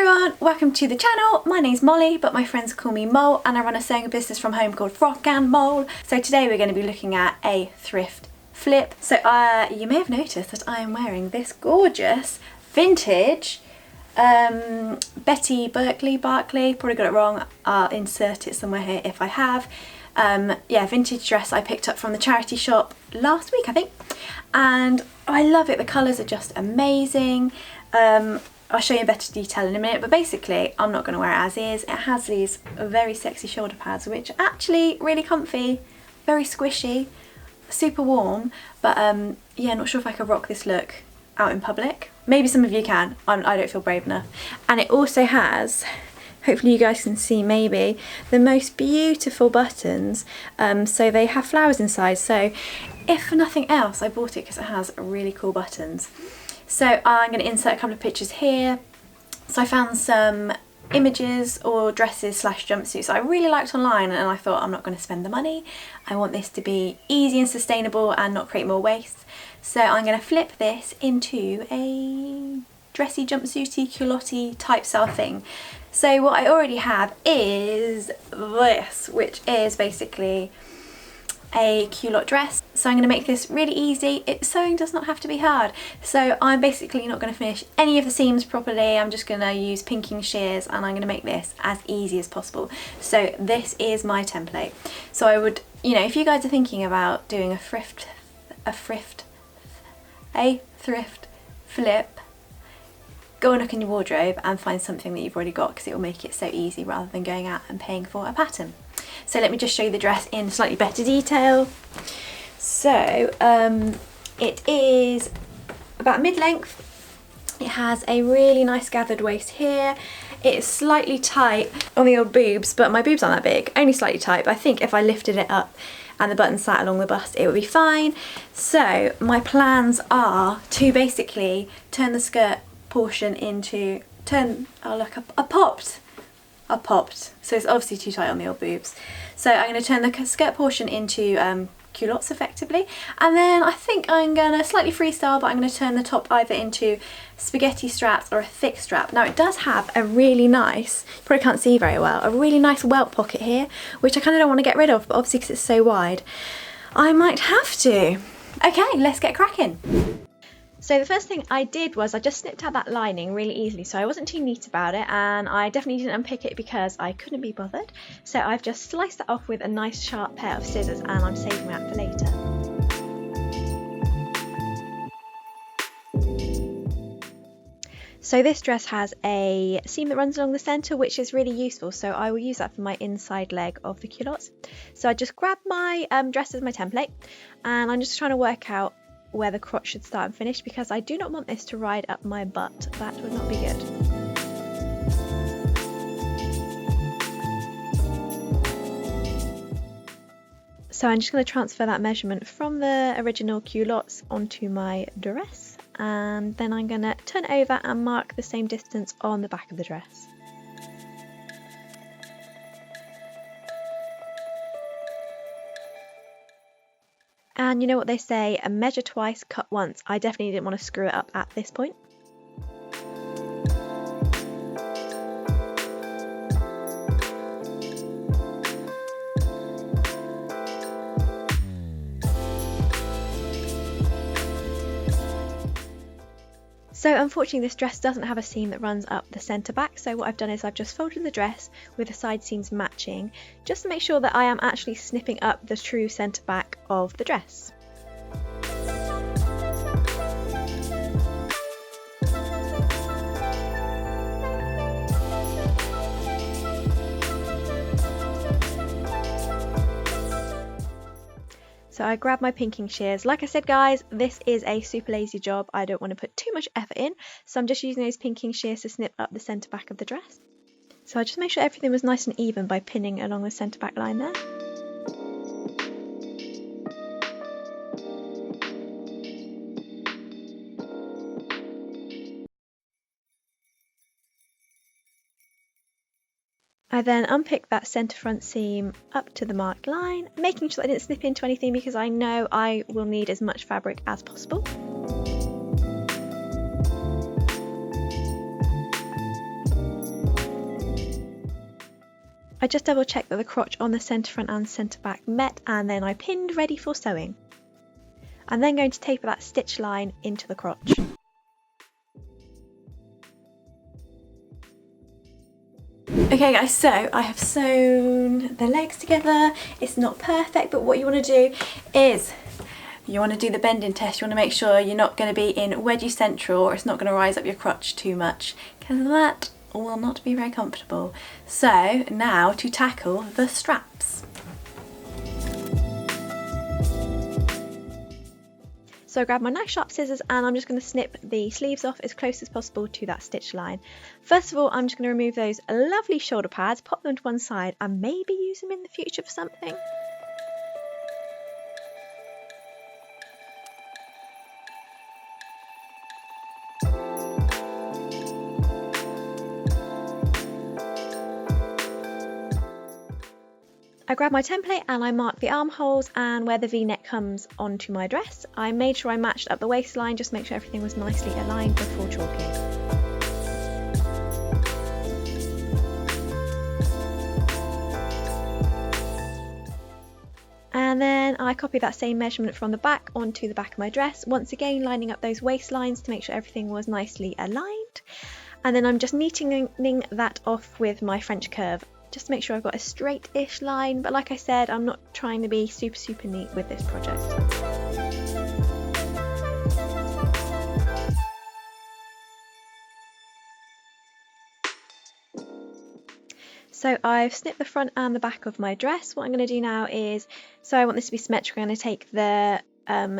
everyone, welcome to the channel. My name's Molly, but my friends call me Mole, and I run a sewing business from home called Frock and Mole. So today we're going to be looking at a thrift flip. So you may have noticed that I am wearing this gorgeous vintage Betty Barclay, probably got it wrong, I'll insert it somewhere here if I have. Yeah, vintage dress I picked up from the charity shop last week, I think, and I love it. The colours are just amazing. I'll show you in better detail in a minute, but basically I'm not going to wear it as is. It has these very sexy shoulder pads, which are actually really comfy, very squishy, super warm, but yeah, not sure if I could rock this look out in public. Maybe some of you can, I don't feel brave enough. And it also has, hopefully you guys can see maybe, the most beautiful buttons. So they have flowers inside, so if for nothing else I bought it because it has really cool buttons. So I'm going to insert a couple of pictures here. So I found some images or dresses slash jumpsuits I really liked online, and I thought I'm not going to spend the money. I want this to be easy and sustainable and not create more waste. So I'm going to flip this into a dressy jumpsuity culotte type style thing. So what I already have is this, which is basically a culotte dress. So I'm going to make this really easy. Sewing does not have to be hard. So I'm basically not going to finish any of the seams properly. I'm just going to use pinking shears, and I'm going to make this as easy as possible. So this is my template. So I would, you know, if you guys are thinking about doing a thrift flip, go and look in your wardrobe and find something that you've already got, because it will make it so easy rather than going out and paying for a pattern. So let me just show you the dress in slightly better detail. So it is about mid-length. It has a really nice gathered waist here. It's slightly tight on the old boobs, but my boobs aren't that big, only slightly tight, but I think if I lifted it up and the button sat along the bust, it would be fine. So my plans are to basically turn the skirt portion into, oh look, I popped. So it's obviously too tight on the old boobs. So I'm going to turn the skirt portion into culottes effectively, and then I think I'm going to slightly freestyle, but I'm going to turn the top either into spaghetti straps or a thick strap. Now it does have a really nice, you probably can't see very well, a really nice welt pocket here, which I kind of don't want to get rid of, but obviously because it's so wide I might have to. Okay, let's get cracking. So the first thing I did was I just snipped out that lining really easily, so I wasn't too neat about it, and I definitely didn't unpick it because I couldn't be bothered. So I've just sliced that off with a nice sharp pair of scissors, and I'm saving that for later. So this dress has a seam that runs along the centre, which is really useful, so I will use that for my inside leg of the culottes. So I just grabbed my dress as my template, and I'm just trying to work out where the crotch should start and finish, because I do not want this to ride up my butt. That would not be good. So I'm just going to transfer that measurement from the original culottes onto my dress, and then I'm going to turn it over and mark the same distance on the back of the dress. And you know what they say, measure twice, cut once. I definitely didn't want to screw it up at this point. So unfortunately this dress doesn't have a seam that runs up the centre back, so what I've done is I've just folded the dress with the side seams matching, just to make sure that I am actually snipping up the true centre back of the dress. So I grabbed my pinking shears. Like I said guys, this is a super lazy job. I don't want to put too much effort in, so I'm just using those pinking shears to snip up the centre back of the dress. So I just made sure everything was nice and even by pinning along the centre back line there. I then unpicked that centre front seam up to the marked line, making sure that I didn't snip into anything because I know I will need as much fabric as possible. I just double checked that the crotch on the centre front and centre back met, and then I pinned ready for sewing. I'm then going to taper that stitch line into the crotch. Okay guys, so I have sewn the legs together. It's not perfect, but what you want to do is you want to do the bending test. You want to make sure you're not going to be in wedgie central, or it's not going to rise up your crotch too much, because that will not be very comfortable. So now to tackle the straps. So I grab my nice sharp scissors and I'm just going to snip the sleeves off as close as possible to that stitch line. First of all, I'm just going to remove those lovely shoulder pads, pop them to one side and maybe use them in the future for something. I grabbed my template and I marked the armholes and where the V-neck comes onto my dress. I made sure I matched up the waistline, just to make sure everything was nicely aligned before chalking. And then I copied that same measurement from the back onto the back of my dress, once again lining up those waistlines to make sure everything was nicely aligned. And then I'm just neatening that off with my French curve, just to make sure I've got a straight-ish line, but like I said, I'm not trying to be super neat with this project. So I've snipped the front and the back of my dress. What I'm going to do now is, so I want this to be symmetrical, I'm going to take the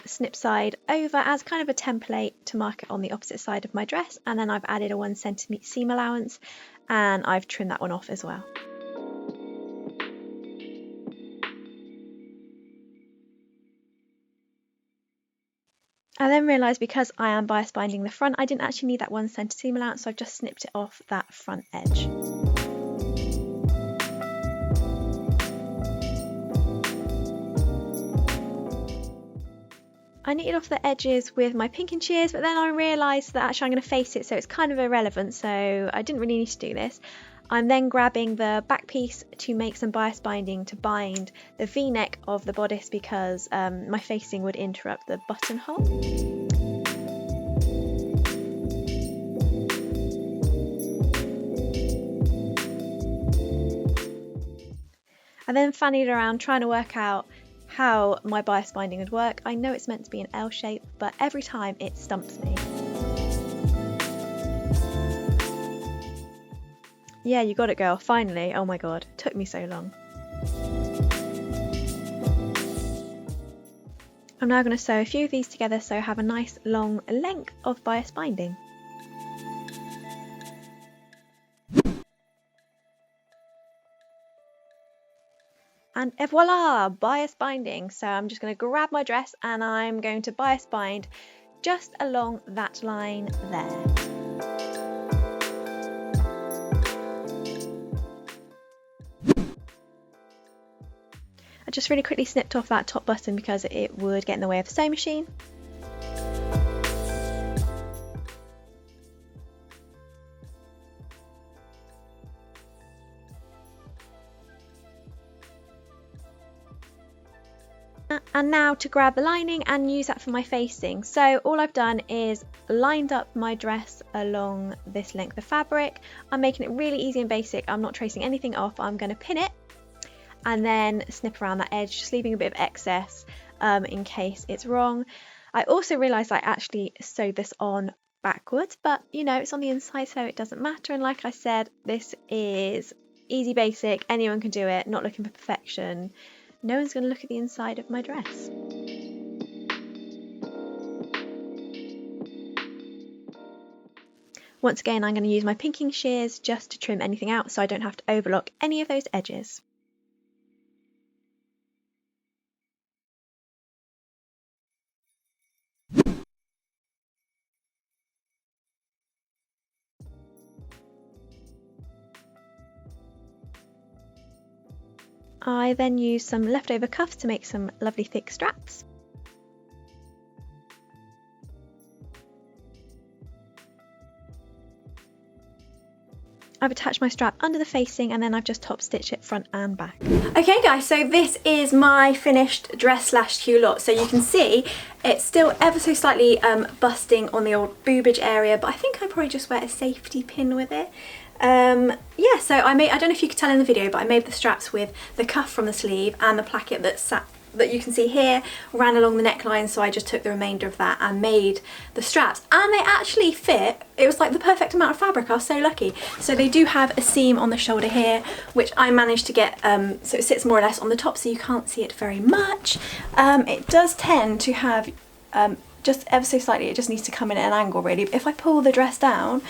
snip side over as kind of a template to mark it on the opposite side of my dress, and then I've added a 1 centimetre seam allowance and I've trimmed that one off as well. I then realised because I am bias binding the front, I didn't actually need that 1 centimetre seam allowance, so I've just snipped it off that front edge. I knitted off the edges with my pinking shears, but then I realised that actually I'm going to face it, so it's kind of irrelevant, so I didn't really need to do this. I'm then grabbing the back piece to make some bias binding to bind the V-neck of the bodice, because my facing would interrupt the buttonhole. I then fannied around trying to work out how my bias binding would work. I know it's meant to be an L shape, but every time it stumps me. Yeah, you got it, girl, finally. Oh my god, took me so long. I'm now going to sew a few of these together so I have a nice long length of bias binding. And voila, bias binding. So I'm just going to grab my dress and I'm going to bias bind just along that line there. I just really quickly snipped off that top button because it would get in the way of the sewing machine. And now to grab the lining and use that for my facing. So all I've done is lined up my dress along this length of fabric. I'm making it really easy and basic. I'm not tracing anything off. I'm going to pin it and then snip around that edge, just leaving a bit of excess in case it's wrong. I also realised I actually sewed this on backwards, but you know, it's on the inside so it doesn't matter. And like I said, this is easy basic, anyone can do it, not looking for perfection. No one's going to look at the inside of my dress. Once again, I'm going to use my pinking shears just to trim anything out so I don't have to overlock any of those edges. I then use some leftover cuffs to make some lovely thick straps. I've attached my strap under the facing, and then I've just top stitched it front and back. Okay guys, so this is my finished dress slash culotte. So you can see it's still ever so slightly busting on the old boobage area, but I think I probably just wear a safety pin with it. Yeah, so I don't know if you could tell in the video, but I made the straps with the cuff from the sleeve and the placket that you can see here ran along the neckline, so I just took the remainder of that and made the straps, and they actually fit. It was like the perfect amount of fabric. I was so lucky. So they do have a seam on the shoulder here, which I managed to get so it sits more or less on the top, so you can't see it very much. It does tend to have just ever so slightly, it just needs to come in at an angle really, but if I pull the dress down,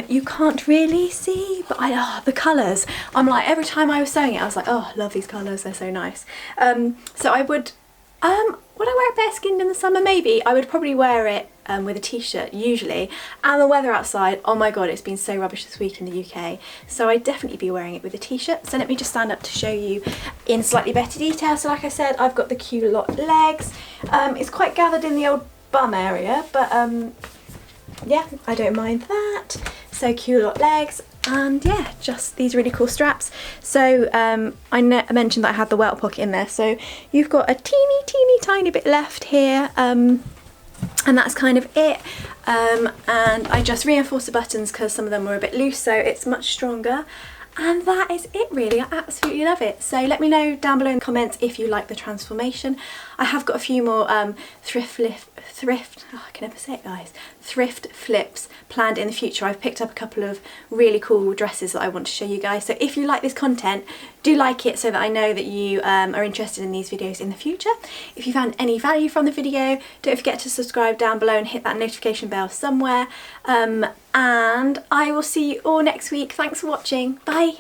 you can't really see, but the colours, I'm like, every time I was sewing it I was like, oh, I love these colours, they're so nice. So I would I wear it bare skinned in the summer? Maybe. I would probably wear it with a t-shirt usually, and the weather outside, oh my god, it's been so rubbish this week in the UK, so I'd definitely be wearing it with a t-shirt. So let me just stand up to show you in slightly better detail. So like I said, I've got the culotte legs. It's quite gathered in the old bum area, but yeah, I don't mind that. So culotte legs, and yeah, just these really cool straps. So I mentioned that I had the welt pocket in there, so you've got a teeny tiny bit left here, and that's kind of it. And I just reinforced the buttons because some of them were a bit loose, so it's much stronger. And that is it really. I absolutely love it. So let me know down below in the comments if you like the transformation. I have got a few more thrift flips planned in the future. I've picked up a couple of really cool dresses that I want to show you guys. So if you like this content, do like it so that I know that you are interested in these videos in the future. If you found any value from the video, don't forget to subscribe down below and hit that notification bell somewhere. And I will see you all next week. Thanks for watching. Bye.